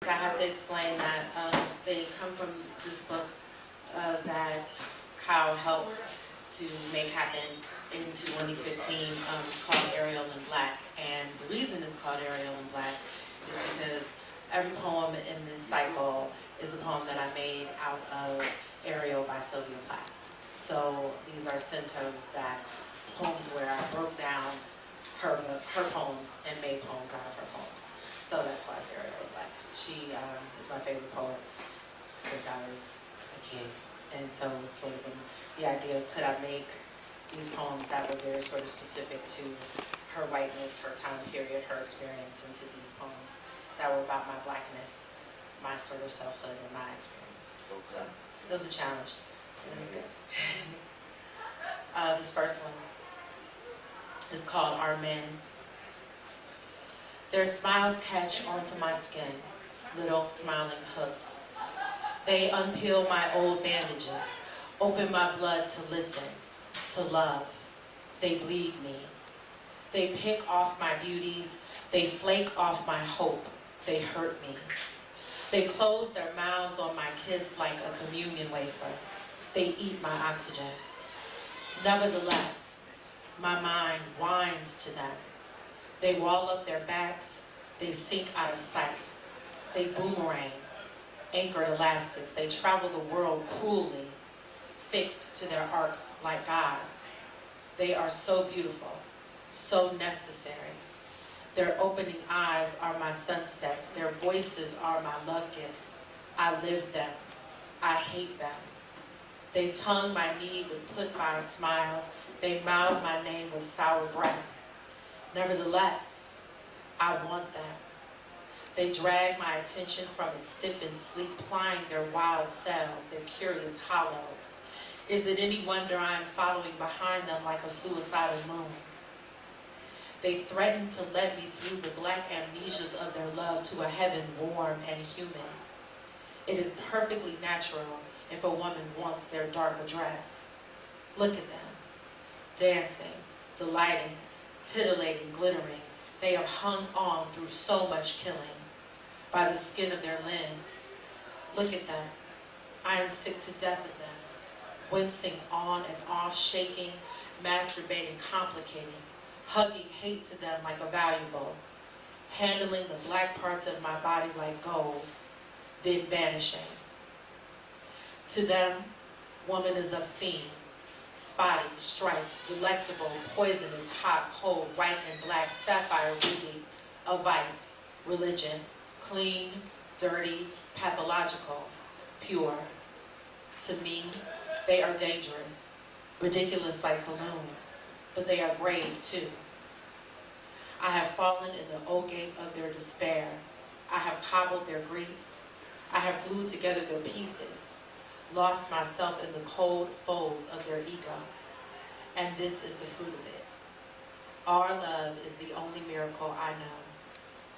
I have to explain that they come from this book that Kyle helped to make happen in 2015. It's called Ariel in Black, and the reason it's called Ariel in Black is because every poem in this cycle is a poem that I made out of Ariel by Sylvia Plath. So these are centos, that poems where I broke down her poems and made poems out of her poems. So that's why it's Ariel in Black. She is my favorite poet since I was a kid. And so it was sort of the idea of, could I make these poems that were very sort of specific to her whiteness, her time period, her experience, into these poems that were about my blackness, my sort of selfhood, and my experience. So it was a challenge, and it was good. This first one is called Our Men. Their smiles catch onto my skin, little smiling hooks. They unpeel my old bandages, open my blood to listen, to love. They bleed me. They pick off my beauties. They flake off my hope. They hurt me. They close their mouths on my kiss like a communion wafer. They eat my oxygen. Nevertheless, my mind whines to them. They wall up their backs. They sink out of sight. They boomerang, anchored elastics. They travel the world cruelly, fixed to their arcs like gods. They are so beautiful, so necessary. Their opening eyes are my sunsets. Their voices are my love gifts. I live them. I hate them. They tongue my need with put-by smiles. They mouth my name with sour breath. Nevertheless, I want them. They drag my attention from its stiffened sleep, plying their wild cells, their curious hollows. Is it any wonder I am following behind them like a suicidal moon? They threaten to let me through the black amnesias of their love to a heaven warm and human. It is perfectly natural if a woman wants their dark address. Look at them, dancing, delighting, titillating, glittering. They have hung on through so much killing by the skin of their limbs. Look at them. I am sick to death of them, wincing on and off, shaking, masturbating, complicating, hugging hate to them like a valuable, handling the black parts of my body like gold, then vanishing. To them, woman is obscene, spotty, striped, delectable, poisonous, hot, cold, white and black, sapphire ruby, a vice, religion, clean, dirty, pathological, pure. To me, they are dangerous, ridiculous like balloons, but they are grave too. I have fallen in the O-gape of their despair. I have cobbled their griefs. I have glued together their pieces, lost myself in the cold folds of their ego. And this is the fruit of it. Our love is the only miracle I know.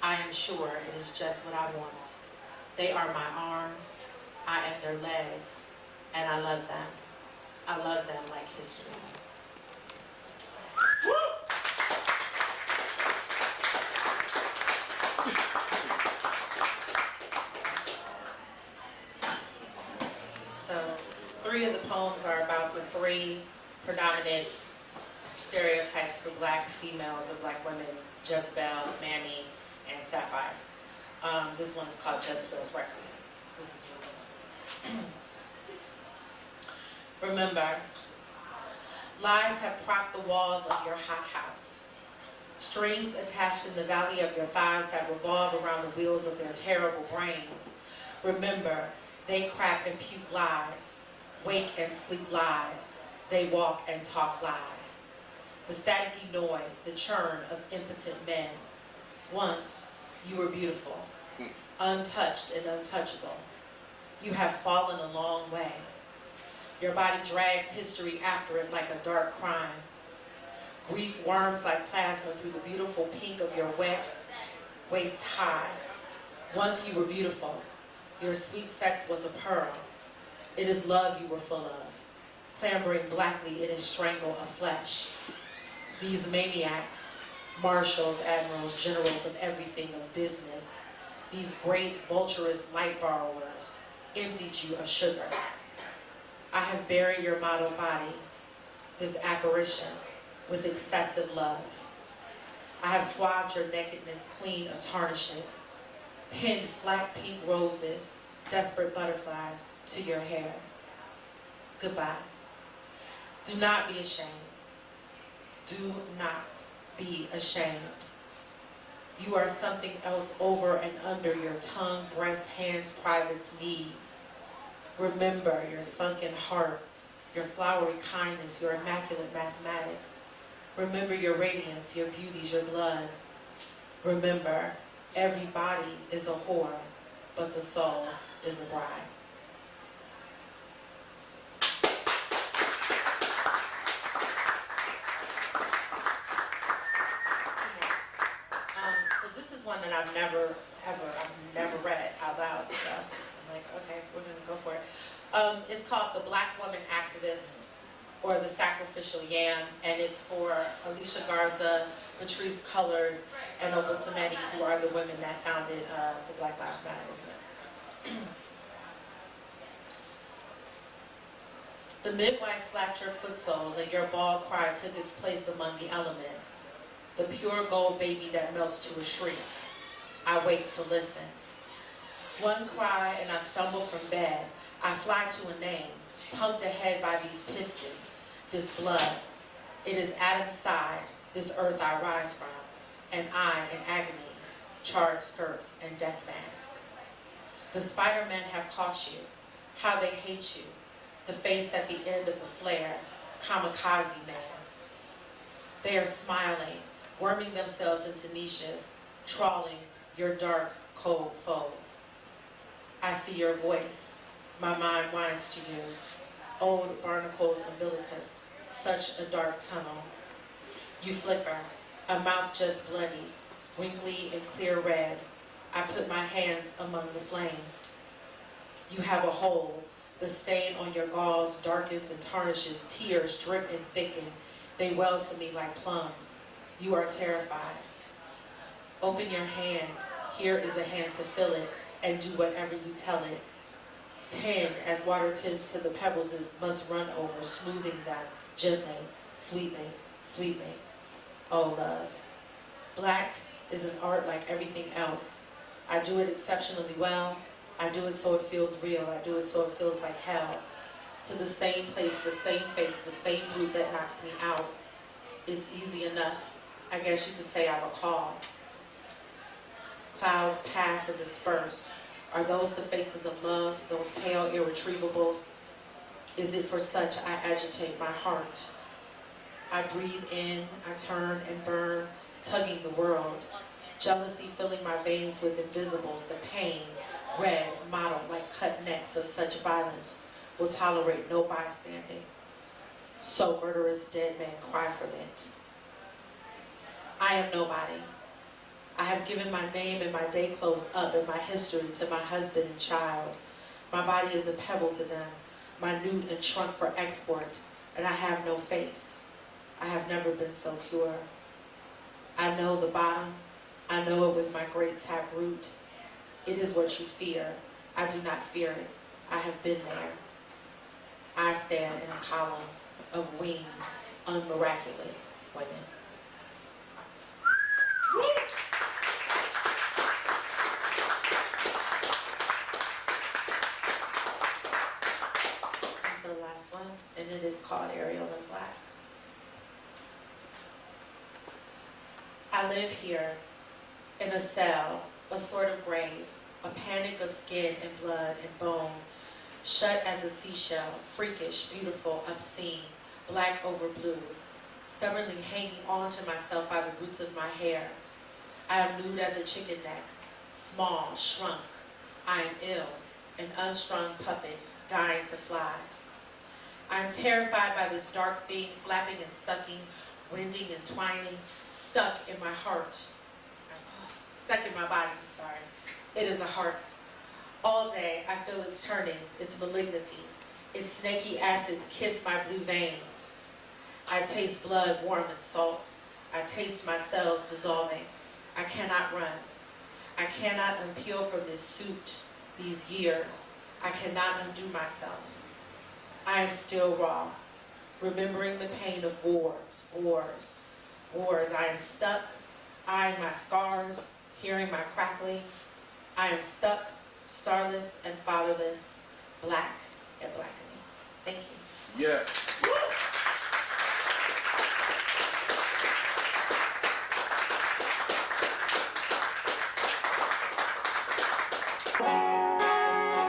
I am sure it is just what I want. They are my arms, I am their legs, and I love them. I love them like history. So 3 of the poems are about the 3 predominant stereotypes for black females, of black women: Jezebel, Mammy, and Sapphire. This one is called Jezebel's Requiem. This is one. Remember, lies have propped the walls of your hot house. Strings attached in the valley of your thighs that revolve around the wheels of their terrible brains. Remember, they crack and puke lies, wake and sleep lies. They walk and talk lies. The staticky noise, the churn of impotent men. Once, you were beautiful, untouched and untouchable. You have fallen a long way. Your body drags history after it like a dark crime. Grief worms like plasma through the beautiful pink of your wet, waist high. Once you were beautiful. Your sweet sex was a pearl. It is love you were full of. Clambering blackly in his strangle of flesh. These maniacs, marshals, admirals, generals of everything of business, These great vulturous light borrowers emptied you of sugar. I have buried your model body, this apparition, with excessive love. I have swabbed your nakedness clean of tarnishes, pinned flat pink roses, desperate butterflies, to your hair. Goodbye. Do not be ashamed. Do not be ashamed. You are something else over and under your tongue, breast, hands, privates, knees. Remember your sunken heart, your flowery kindness, your immaculate mathematics. Remember your radiance, your beauties, your blood. Remember, every body is a whore, but the soul is a bride. So this is one that I've never read out loud, so I'm like, okay, we're gonna go for it. It's called The Black Woman Activist, or The Sacrificial Yam, and it's for Alicia Garza, Patrice Cullors, and Opal Tometi, who are the women that founded the Black Lives Matter movement. The midwife slapped your foot soles, and your bald cry took its place among the elements. The pure gold baby that melts to a shriek. I wait to listen. One cry, and I stumble from bed. I fly to a name, pumped ahead by these pistons, this blood. It is Adam's side, this earth I rise from, and I in agony, charred skirts and death mask. The Spider-Men have caught you, how they hate you, the face at the end of the flare, kamikaze man. They are smiling, worming themselves into niches, trawling your dark, cold folds. I see your voice, my mind winds to you, old barnacled umbilicus, such a dark tunnel. You flicker, a mouth just bloody, wrinkly and clear red. I put my hands among the flames. You have a hole, the stain on your gauze darkens and tarnishes, tears drip and thicken. They well to me like plums. You are terrified. Open your hand, here is a hand to fill it, and do whatever you tell it. Tend, as water tends to the pebbles it must run over, smoothing them gently, sweetly, sweetly. Oh, love. Black is an art like everything else. I do it exceptionally well. I do it so it feels real. I do it so it feels like hell. To the same place, the same face, the same brute that knocks me out. It's easy enough. I guess you could say I recall. Clouds pass and disperse. Are those the faces of love, those pale irretrievables? Is it for such I agitate my heart? I breathe in, I turn and burn, tugging the world. Jealousy filling my veins with invisibles, the pain, red, mottled like cut necks of such violence, will tolerate no bystanding. So murderous dead men cry for it. I am nobody. I have given my name and my day clothes up and my history to my husband and child. My body is a pebble to them, minute and shrunk for export, and I have no face. I have never been so pure. I know the bottom. I know it with my great taproot. It is what you fear. I do not fear it. I have been there. I stand in a column of winged, unmiraculous women. This is the last one, and it is called Ariel in Black. I live here in a cell, a sort of grave, a panic of skin and blood and bone, shut as a seashell, freakish, beautiful, obscene, black over blue, stubbornly hanging on to myself by the roots of my hair. I am nude as a chicken neck, small, shrunk. I am ill, an unstrung puppet, dying to fly. I am terrified by this dark thing, flapping and sucking, winding and twining, stuck in my heart. Stuck in my body, sorry. It is a heart. All day I feel its turnings, its malignity. Its snaky acids kiss my blue veins. I taste blood warm and salt. I taste my cells dissolving. I cannot run. I cannot unpeel from this suit these years. I cannot undo myself. I am still raw, remembering the pain of wars, wars, wars. I am stuck, eyeing my scars, hearing my crackling. I am stuck, starless and fatherless, black and blackening. Thank you. Yeah.